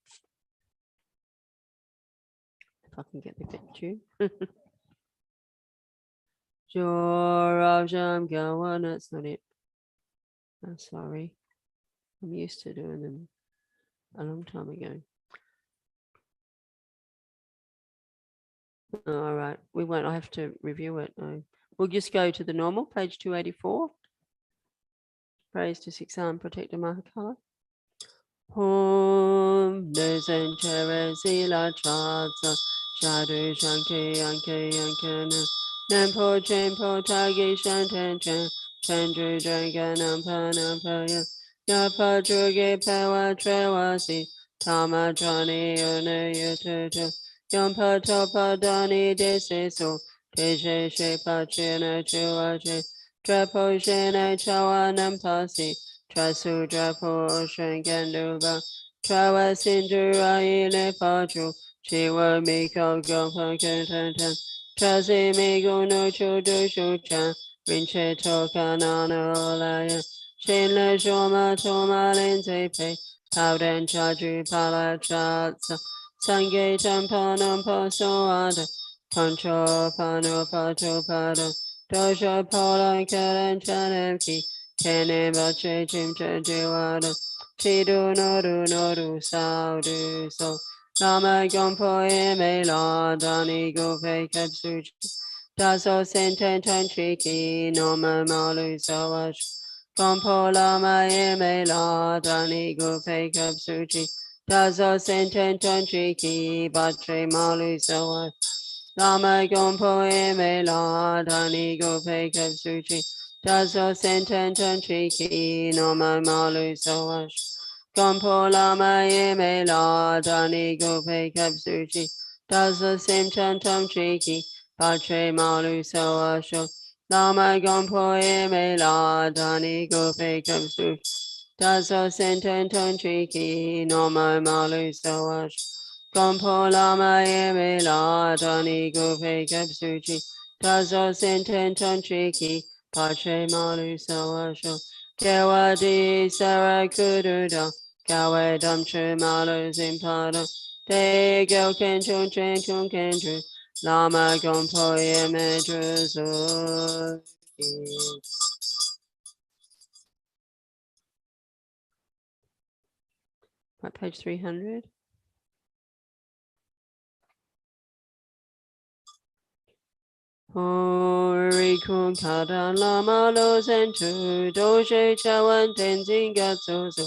If I can get the picture. Jorajam Gawa, that's not it. I'm sorry. I'm used to doing them a long time ago. All right, we won't, I have to review it. No. We'll just go to the normal, page 284. Praise to Sixam Protector Mahakala. Hum Nesenchera Sila Chatsa Shadu Shanke Yanke Yankana Nampo Chenpo Tagi Shantan Chan Chandru Draga Nampa Nampa Yapa Druge Pawa Trewasi Tama Trani Yone Yututu Yampa Topa Dani Deseso Teje Shepa Chena Chuache Drapo Shena Chawa Nampasi Trasu Drapo Ocean Ganduba Trawa Sindura Ile Pachu Chiwa Miko Gompa Kantantan Trazi Migo no Chodo Shucha Rinche Toka Nana Olaya Shinla Shoma Toma Lenze Pe Powden Chaju Pala Chatsa Sange Tampanam Pasoada Pancho Pano Pato Pada Dosha Pola Karan Chanemki Kene Bache Chimcha Jiwada Chidu Nodu Nodu Saudu So Lama Gompo Eme La Dani Gope Kapsuchi Daso Senten Tantriki Noma Malu Sawash Gompo Lama Eme La Dani Gope Kapsuchi Daso Senten Tantriki Batre Malu Sawash Lama Gompo Eme La Dani Gope Kapsuchi Daso Senten Tantriki Noma Malu Sawash Gompo Lama Yeme La Dani Gope Kapsuchi Daso Sim Chantam Chiki Patre Malu Sawasho Lama Gompo Yeme La Dani Gope Kapsuchi Daso Senten Chiki Noma Malu Sawash Gompo Lama Yeme La Dani Gope Kapsuchi Daso Senten Chiki Patre Malu Sawasho Kewadi Sarakududa Kawe dam chu malu zimpada. Te gyo ken chun chen chun ken chu. Lama gompo ye me dru Right, page 300. Hori kun kada lama lo sen chu. Doshe chawan tenzin gatso so.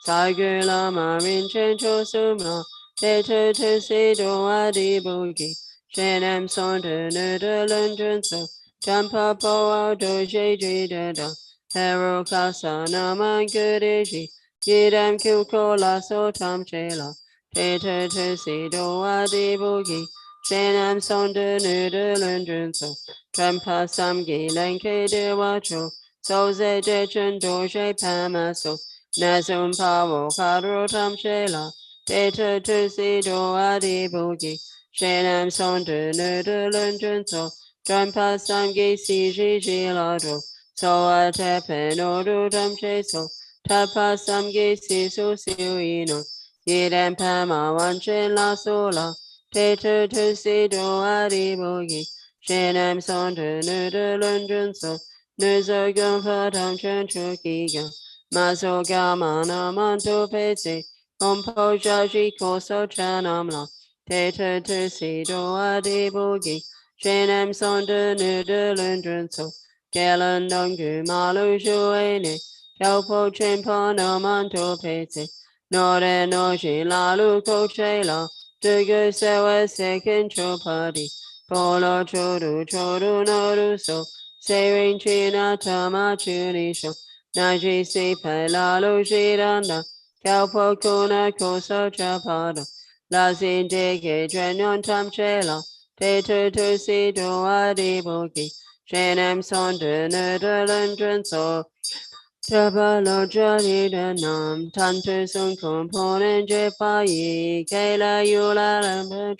Saigu lama rin chen cho sumla. Te tu si do adi bugi. Shenem son de ne de lun so. Jampa po ao doshe ji de da. Hero kasa naman kudishi. Yidam kuko la so tam chela. Te tu si do adi bugi. Shenam son de nu de lun so. Trampa samgi lenke de wacho. So ze de chen do she pamaso. Nasum pavo kadro tam shela. Te tu si do adi bugi. Shenam son de nu de lun so. Trampa samgi si ji la do. So a te pe no do tam she so. Tapa samgi si su ino. Yidam pama wan chen la so la. Te tu si do adi bugi. Shenam son de nu de lun so. Nu zo gun pa tam chen chu ki gan. Ma so ga ma na man to pe se. Om po ja ji ko so chanam la. Te tu si do adi bugi. Shenam son de nu de lun so. Galan dong gu ma lu shu e ne. Chao po chen pa na man to pe se. No de no shi la lu ko che la. Du gu se we se kin cho pa di. Polo chodu noru so. Se rin china tama chuni sho. Naji si pe la lu shiranda. Kao po kuna koso chapada. La si de ge drenyon tam chela. Te tu si do adi bogi. Shenem son de ne de lundren so. Taba lo jali de nam. Tantu sun componen je pa yi. Ke la yu la lambe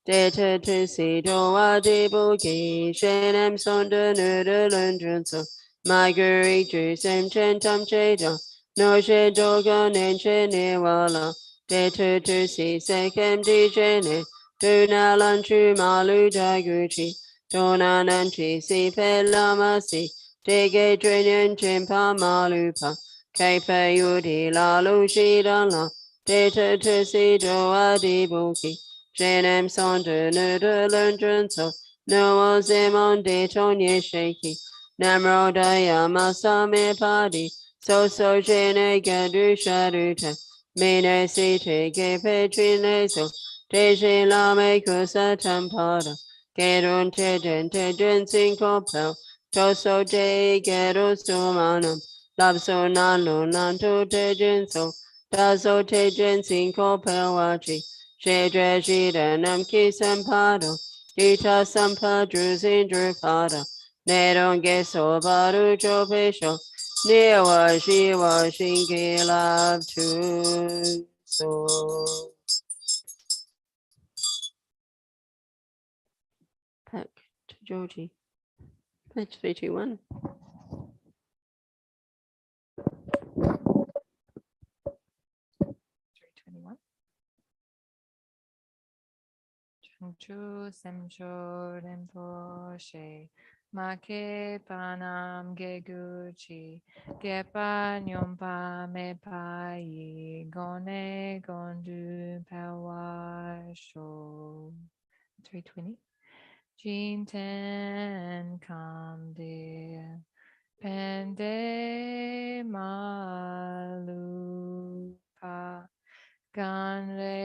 Te tu si do adi bugi. Shenem son de nu de lundren so. Maguri ju sem chen tam che da. No she doga nen che ne wala. Te tu si se kem di che ne. Tu na lan chu malu da guchi. Do na nan chi si pe lama si. Te ge drenyen chen pa malu pa. Kai pe yu di la lu shi dan la. Te tu si do adi bugi. Shenem son de nu de lundren so. No o zemon de tonye shaki. Namro daya masame padi. So jene gadu shaduta. Mine si te ge petrine so. Te she lame kusa tampada. Gerun te sinko pel. Toso te geru sumanum. Lapso nalo nanto te jinso. Taso te jinsinko pel wachi. Shedre shida nam ki sampado. Ita sampadru zindru pada. Neron geso baru chopesho. Newa shiwa shingi love to so. Back to Georgie. Page 321. 321. Chungchu Semcho Rinpoche Make Panam Geguchi Gepa Nyompa Mepai Gone Gondu Pawasho 320. Jin Ten Kam De Pende Malupa Ganle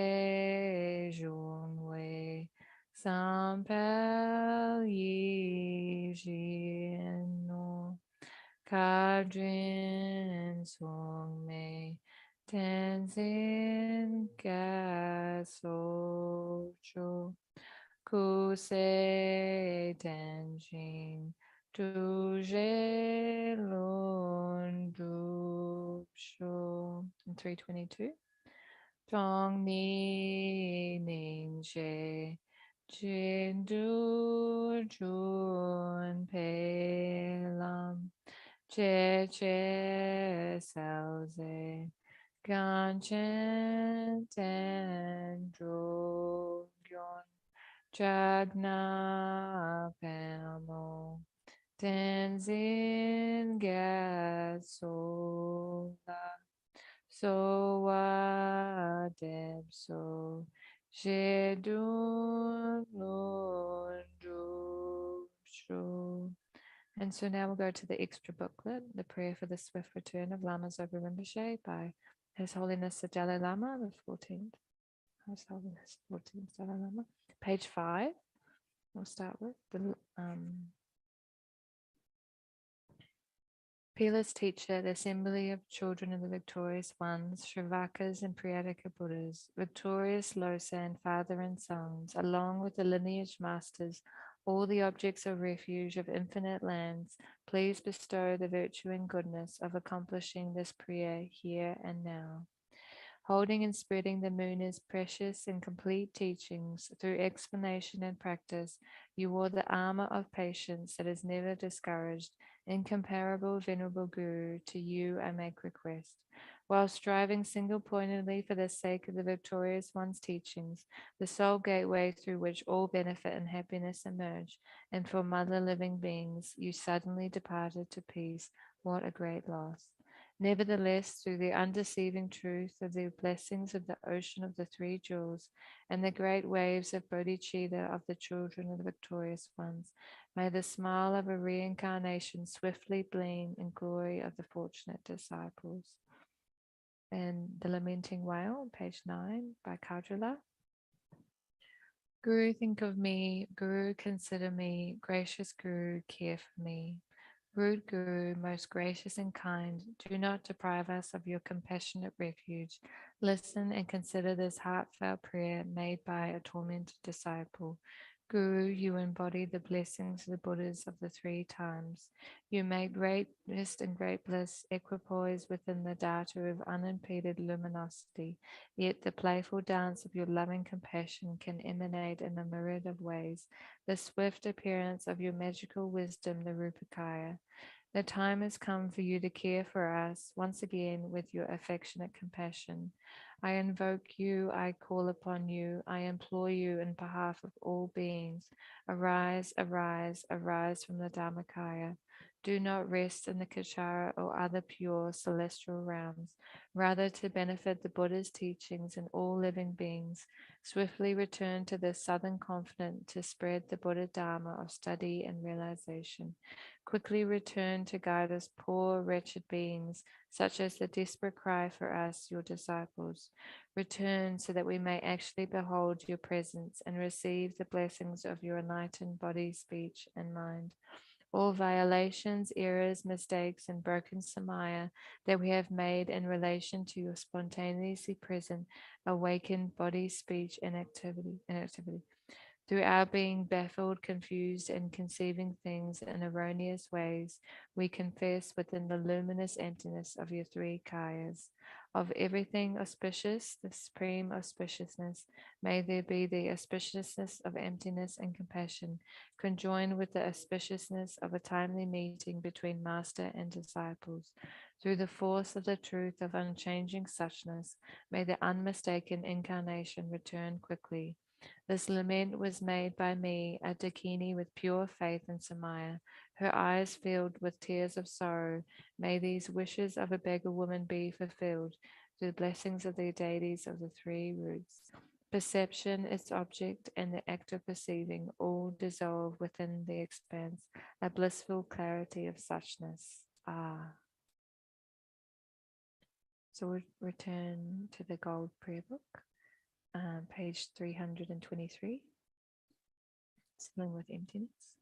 Junwei Sampel Yi Jiano Kadrin Song Mei Tenzin Gasocho Kuse Tenjin Duje Lun Dupsho 322. Tong ni ning she jin du jun pe lam che che sao ze gan chen ten dro gyon jagna pamo tenzin gaso so wa deb so jedun shu. And so now we'll go to the extra booklet, the prayer for the swift return of Lama Zopa Rinpoche by His Holiness the Dalai Lama, the 14th. His Holiness 14th Dalai Lama. Page 5. We'll start with the Peerless teacher, the assembly of children of the victorious ones, Shravakas and Priyataka Buddhas, victorious Losa and father and sons, along with the lineage masters, all the objects of refuge of infinite lands, please bestow the virtue and goodness of accomplishing this prayer here and now. Holding and spreading the moon precious and complete teachings through explanation and practice, you wore the armor of patience that is never discouraged. Incomparable venerable Guru, to you I make request. While striving single-pointedly for the sake of the victorious one's teachings, the sole gateway through which all benefit and happiness emerge, and for mother living beings, you suddenly departed to peace. What a great loss. Nevertheless, through the undeceiving truth of the blessings of the ocean of the three jewels and the great waves of bodhicitta of the children of the victorious ones, may the smile of a reincarnation swiftly gleam in glory of the fortunate disciples. And the Lamenting Whale, page 9, by Kajula. Guru, think of me. Guru, consider me. Gracious Guru, care for me. Rude Guru, most gracious and kind, do not deprive us of your compassionate refuge. Listen and consider this heartfelt prayer made by a tormented disciple. Guru, you embody the blessings of the Buddhas of the three times. You make great rest and great bliss equipoise within the data of unimpeded luminosity, yet the playful dance of your loving compassion can emanate in a myriad of ways. The swift appearance of your magical wisdom, the Rupakaya. The time has come for you to care for us once again with your affectionate compassion. I invoke you, I call upon you, I implore you in behalf of all beings. Arise, arise, arise from the Dharmakaya. do not rest in the Kachara or other pure celestial realms, rather to benefit the Buddha's teachings and all living beings, swiftly return to the southern continent to spread the Buddha Dharma of study and realization. Quickly return to guide us poor, wretched beings, such as the desperate cry for us, your disciples. Return so that we may actually behold your presence and receive the blessings of your enlightened body, speech, and mind. All violations, errors, mistakes, and broken samaya that we have made in relation to your spontaneously present, awakened body, speech, and activity. Through our being baffled, confused, and conceiving things in erroneous ways, we confess within the luminous emptiness of your three kayas. Of everything auspicious, the supreme auspiciousness, may there be the auspiciousness of emptiness and compassion, conjoined with the auspiciousness of a timely meeting between master and disciples. Through the force of the truth of unchanging suchness, may the unmistaken incarnation return quickly. This lament was made by me, a Dakini with pure faith in Samaya, her eyes filled with tears of sorrow. May these wishes of a beggar woman be fulfilled through the blessings of the deities of the three roots. Perception, its object, and the act of perceiving all dissolve within the expanse, a blissful clarity of suchness. Ah. So we return to the Gold Prayer Book. Page 323, Settling with Emptiness.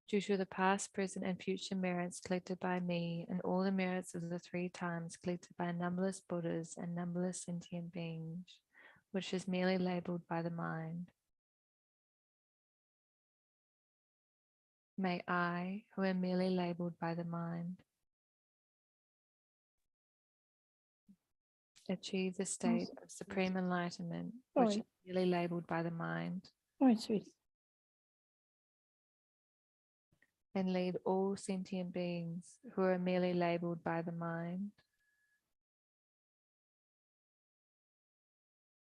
Due to the past, present, and future merits collected by me, and all the merits of the three times collected by numberless Buddhas and numberless sentient beings, which is merely labeled by the mind, may I, who am merely labeled by the mind, achieve the state of supreme enlightenment, which is merely labeled by the mind, and lead all sentient beings who are merely labeled by the mind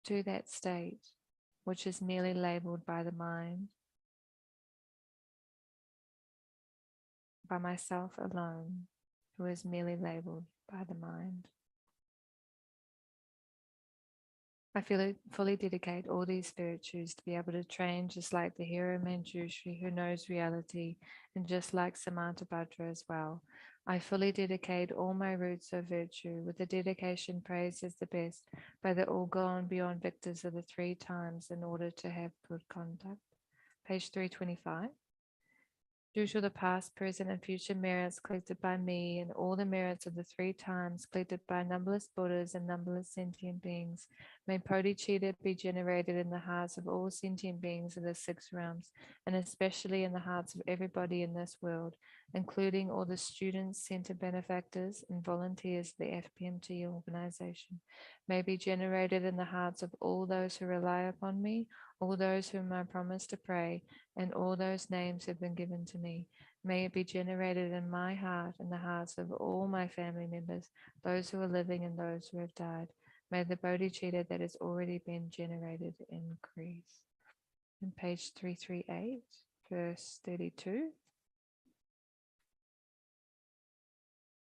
to that state which is merely labeled by the mind, by myself alone, who is merely labeled by the mind. I fully dedicate all these virtues to be able to train just like the hero Manjushri who knows reality, and just like Samantabhadra as well. I fully dedicate all my roots of virtue with the dedication praised as the best by the all gone beyond victors of the three times in order to have good conduct. Page 325. Due to the past, present, and future merits collected by me, and all the merits of the three times collected by numberless Buddhas and numberless sentient beings, may bodhicitta be generated in the hearts of all sentient beings of the six realms, and especially in the hearts of everybody in this world, including all the students, center benefactors, and volunteers of the FPMT organization, may be generated in the hearts of all those who rely upon me, all those whom I promise to pray, and all those names have been given to me. May it be generated in my heart and the hearts of all my family members, those who are living and those who have died. May the bodhicitta that has already been generated increase. On page 338, verse 32.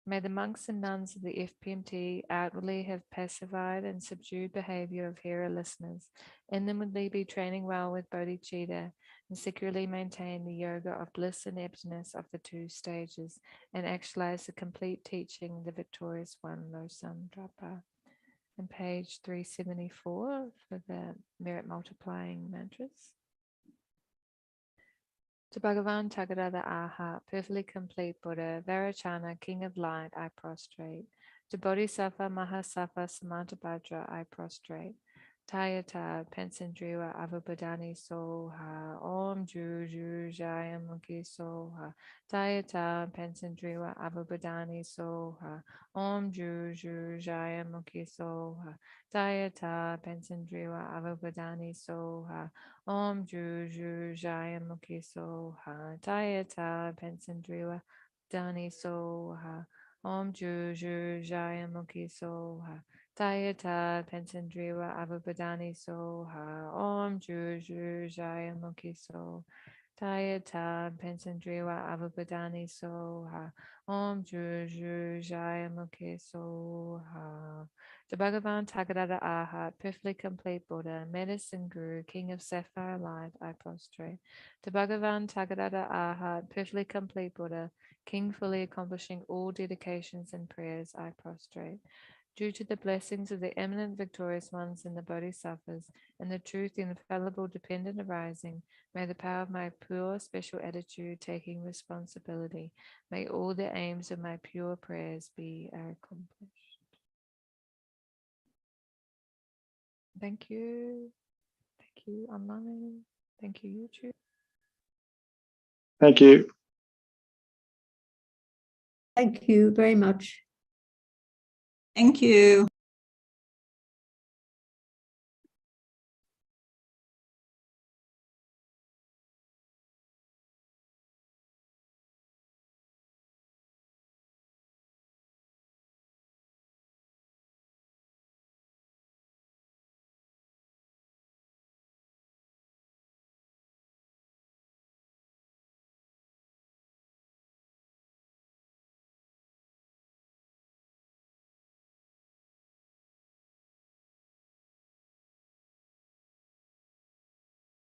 May the monks and nuns of the FPMT outwardly have pacified and subdued behavior of Hera listeners, inwardly be training well with bodhicitta, and securely maintain the yoga of bliss and emptiness of the two stages, and actualize the complete teaching, the victorious one, Losam Drapa. And page 374 for the merit multiplying mantras. To Bhagavan Tagadada Aha, perfectly complete Buddha, Varachana, King of Light, I prostrate. To Bodhisattva Mahasattva Samantabhadra, I prostrate. Tayata, Pensandriwa, Avabhadani Soha, Om Ju Ju Jaya Mukhi Soha. Tayata, Pensandriwa, Avabhadani Soha, Om Ju Ju Jaya Mukhi Soha. Tayata, Pensandriwa, Avabhadani Soha. Om Ju Ju Jaya Mukhi Soha. Tayata Pensandriwa Dani Soha. Om Ju Ju Jaya Mukhi Soha. Tayata Pensandriwa Avabhadani Soha. Om Ju Ju Jaya Mukhi Soha. Tayata Pensandriwa Avabadani Soha Om Juju Jaya Mukhe Soha. The Bhagavan Tagadada Ahat, perfectly complete Buddha, medicine guru, king of sapphire light, I prostrate. The Bhagavan Tagadada Ahat, perfectly complete Buddha, king fully accomplishing all dedications and prayers, I prostrate. Due to the blessings of the eminent victorious ones in the Bodhisattvas and the truth infallible dependent arising, may the power of my pure special attitude taking responsibility, may all the aims of my pure prayers be accomplished. Thank you. Thank you, online. Thank you, YouTube. Thank you. Thank you very much. Thank you.